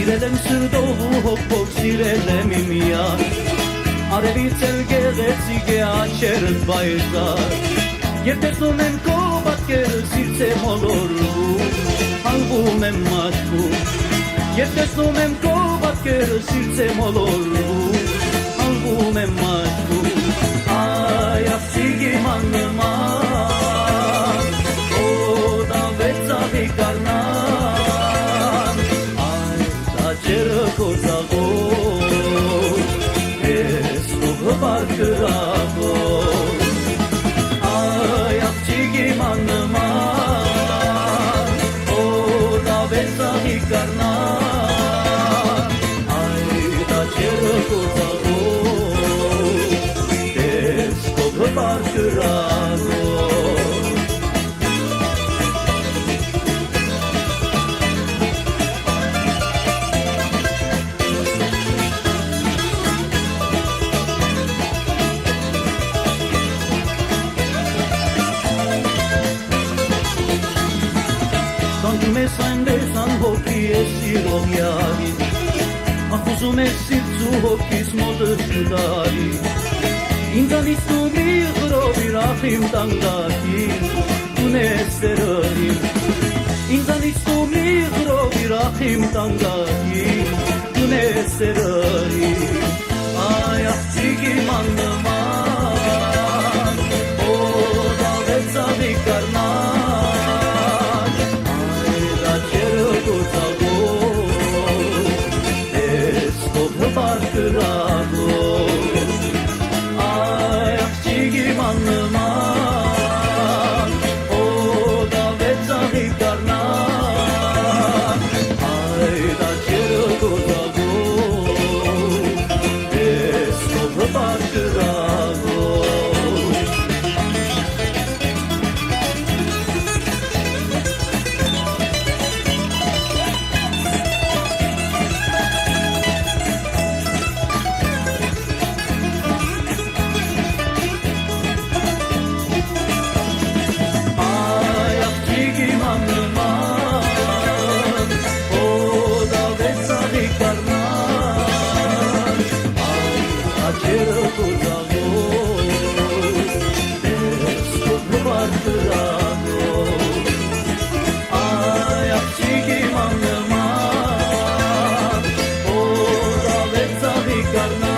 Սիրել եմ սրտով ու հոգով, սիրել եմ իմ յար Արևից էլ գեղեցիկ է աչերդ բայրդար Եվ տեսնում եմ քո պատկերը սիրտ է մոլորվում Հալվում եմ մաշկում Եվ տեսնում եմ քո պատկերը սիրտ է մոլորվում Հալվում եմ մաշկում Այ աղջիկ իմ աննման Օդավեց աղի կարնան Այ աչերը քո ծաղով Ես ով հպարկրակով Այ աղջիկ իմ աննման Օդավեց աղի կարնան Այ աչերը քո ծաղով Ես ով հպարկրակով Կանգնում ես այնպես անհոգի ես սիրող յարին Ախուզում ես սիրտ ու հոգիս մոտս չդարի Ինձանից դու մի ղրով իրախ իմ տանգակին Ունես սերըրին Ինձանից դու մի ղրով իրախ իմ տանգակին Ունես սերըրին Այ աղջիկ իմ աննման Օդավեց աղի կարնան Այ աղջիկ իմ աննման Օդավեց աղի կարնան Այդ աչերը քո ծաղով Ես ով հպարկրակով Այ աղջիկ իմ աննման Օդավեց աղի կարնան